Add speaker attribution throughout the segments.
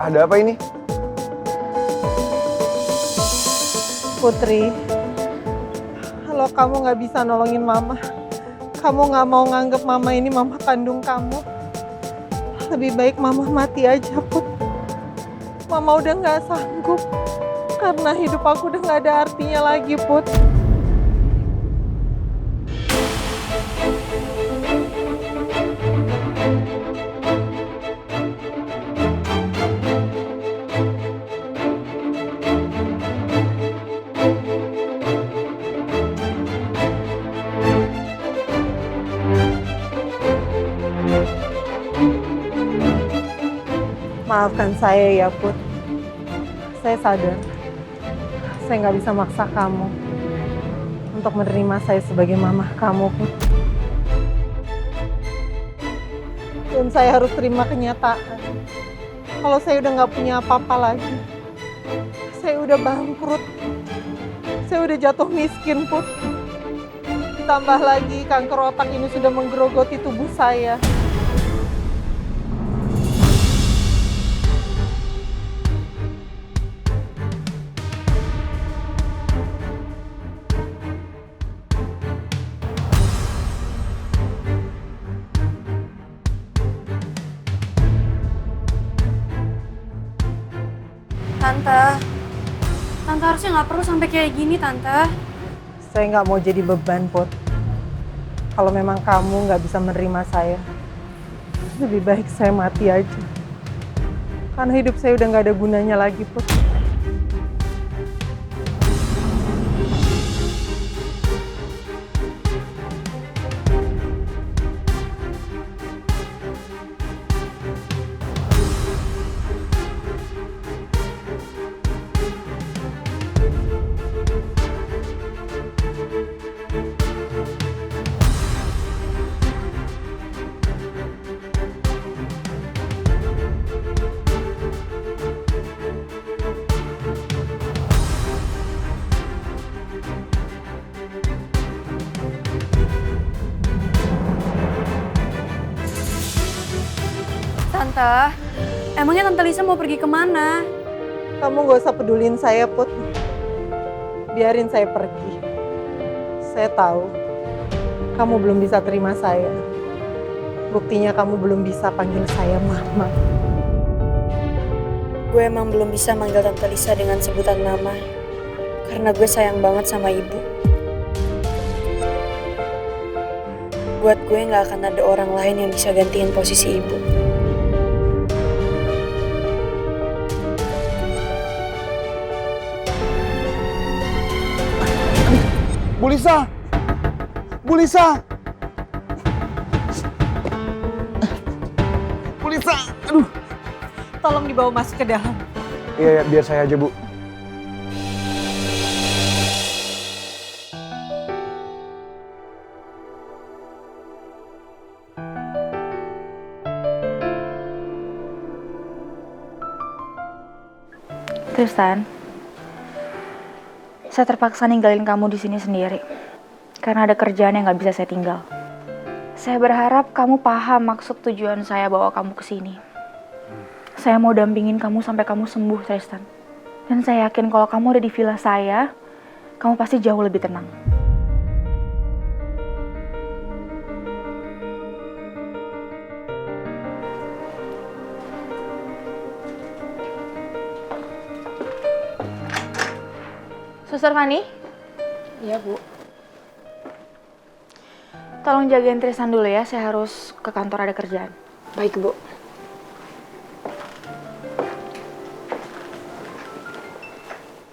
Speaker 1: Ada apa ini?
Speaker 2: Putri, kalau kamu nggak bisa nolongin mama, kamu nggak mau nganggep mama ini mama kandung kamu, lebih baik mama mati aja, Put. Mama udah nggak sanggup, karena hidup aku udah nggak ada artinya lagi, Put. Maafkan saya ya, Put. Saya sadar, saya nggak bisa maksa kamu untuk menerima saya sebagai mamah kamu, Put. Dan saya harus terima kenyataan kalau saya udah nggak punya apa-apa lagi. Saya udah bangkrut. Saya udah jatuh miskin, Put. Ditambah lagi kanker otak ini sudah menggerogoti tubuh saya.
Speaker 3: Tante harusnya nggak perlu sampai kayak gini, Tante.
Speaker 2: Saya nggak mau jadi beban, Put. Kalau memang kamu nggak bisa menerima saya, lebih baik saya mati aja. Karena hidup saya udah nggak ada gunanya lagi, Put.
Speaker 3: Tante, emangnya Tante Lisa mau pergi kemana?
Speaker 2: Kamu nggak usah pedulin saya, Put. Biarin saya pergi. Saya tahu kamu belum bisa terima saya. Buktinya kamu belum bisa panggil saya Mama.
Speaker 3: Gue emang belum bisa manggil Tante Lisa dengan sebutan Mama. Karena gue sayang banget sama ibu. Buat gue nggak akan ada orang lain yang bisa gantiin posisi ibu.
Speaker 1: Bu Lisa! Bu Lisa! Bu Lisa! Aduh!
Speaker 2: Tolong dibawa masuk ke dalam.
Speaker 1: Iya, biar saya aja, Bu.
Speaker 4: Tristan, saya terpaksa ninggalin kamu di sini sendiri karena ada kerjaan yang nggak bisa saya tinggal. Saya berharap kamu paham maksud tujuan saya bawa kamu ke sini. Saya mau dampingin kamu sampai kamu sembuh, Tristan. Dan saya yakin kalau kamu ada di villa saya, kamu pasti jauh lebih tenang. Suster Fani?
Speaker 3: Iya, Bu.
Speaker 4: Tolong jagain Tristan dulu ya, saya harus ke kantor ada kerjaan.
Speaker 3: Baik, Bu.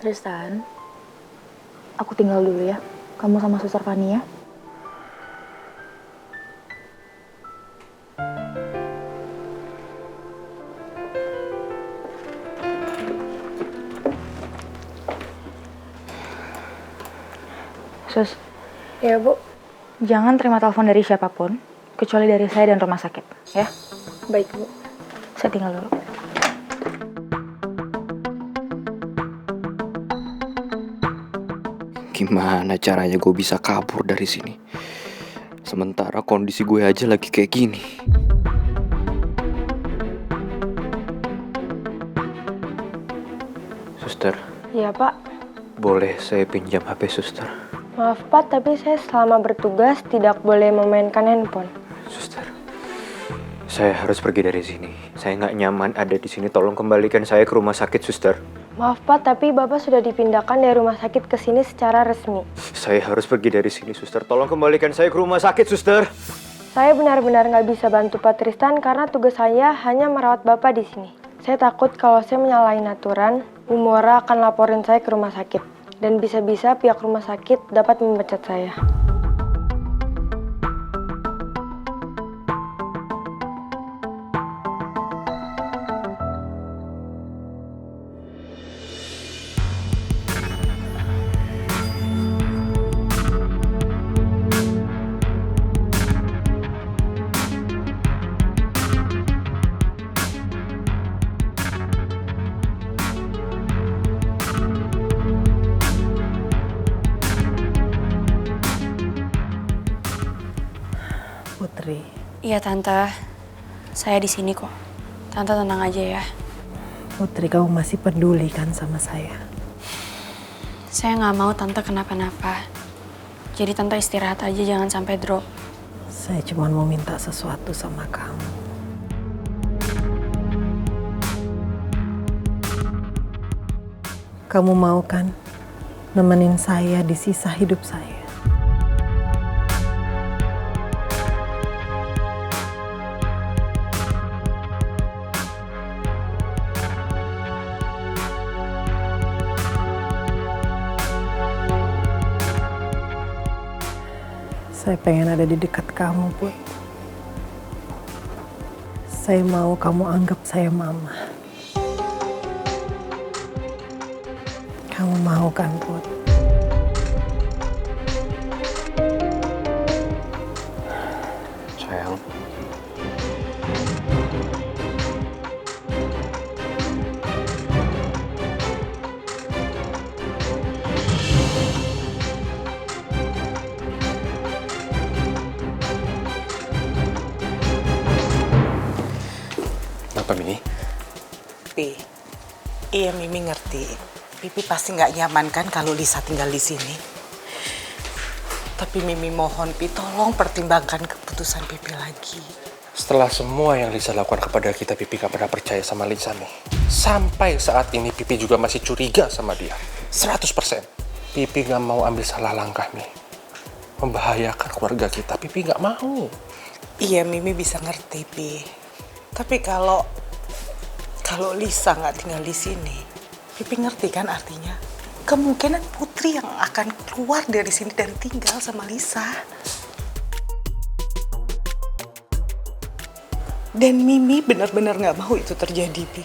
Speaker 4: Tristan, aku tinggal dulu ya. Kamu sama Suster Fani ya. Sus,
Speaker 3: Iya, Bu.
Speaker 4: jangan terima telepon dari siapapun, kecuali dari saya dan rumah sakit, ya.
Speaker 3: Baik, Bu.
Speaker 4: Saya tinggal dulu.
Speaker 5: Gimana caranya gue bisa kabur dari sini? Sementara kondisi gue aja lagi kayak gini. Suster,
Speaker 6: Iya Pak,
Speaker 5: boleh saya pinjam HP suster?
Speaker 6: maaf Pak, tapi saya selama bertugas tidak boleh memainkan handphone.
Speaker 5: Suster, saya harus pergi dari sini. Saya nggak nyaman ada di sini. Tolong kembalikan saya ke rumah sakit, suster.
Speaker 6: Maaf Pak, tapi Bapak sudah dipindahkan dari rumah sakit ke sini secara resmi.
Speaker 5: Saya harus pergi dari sini, suster. Tolong kembalikan saya ke rumah sakit, suster.
Speaker 6: Saya benar-benar nggak bisa bantu Pak Tristan karena tugas saya hanya merawat Bapak di sini. Saya takut kalau saya menyalahin aturan, Umura akan laporin saya ke rumah sakit. Dan bisa-bisa pihak rumah sakit dapat memecat saya.
Speaker 2: Putri,
Speaker 3: Iya tante, saya di sini kok. Tante tenang aja ya.
Speaker 2: Putri kamu masih peduli kan sama saya?
Speaker 3: Saya nggak mau tante kenapa-napa. Jadi tante istirahat aja, jangan sampai drop.
Speaker 2: Saya cuma mau minta sesuatu sama kamu. Kamu mau kan nemenin saya di sisa hidup saya? Saya pengen ada di dekat kamu, Put. Saya mau kamu anggap saya mama. Kamu mau kan, Put?
Speaker 5: Sayang.
Speaker 7: Kenapa, Mimi?
Speaker 8: Pi, iya Mimi ngerti. Pipi pasti nggak nyaman kan kalau Lisa tinggal di sini. Tapi Mimi mohon, Pi, tolong pertimbangkan keputusan Pipi lagi.
Speaker 7: Setelah semua yang Lisa lakukan kepada kita, Pipi gak pernah percaya sama Lisa, Mi. Sampai saat ini, Pipi juga masih curiga sama dia. 100%. Pipi gak mau ambil salah langkah, Mi. Membahayakan keluarga kita, Pipi gak mau.
Speaker 8: Iya, Mimi bisa ngerti, Pi. Tapi kalau Lisa nggak tinggal di sini, Pipi ngerti kan artinya? Kemungkinan Putri yang akan keluar dari sini dan tinggal sama Lisa. Dan Mimi benar-benar nggak mau itu terjadi, Pi.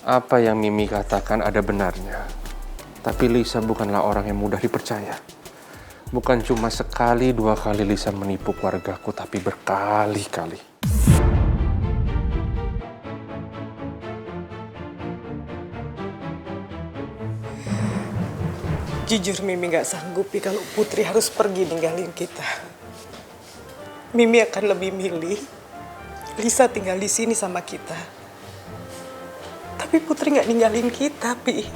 Speaker 7: Apa yang Mimi katakan ada benarnya. Tapi Lisa bukanlah orang yang mudah dipercaya. Bukan cuma sekali, 2 kali Lisa menipu keluargaku, tapi berkali-kali.
Speaker 8: Jujur Mimi nggak sanggup Pi, kalau Putri harus pergi ninggalin kita. Mimi akan lebih milih Lisa tinggal di sini sama kita. Tapi Putri nggak ninggalin kita, Pi.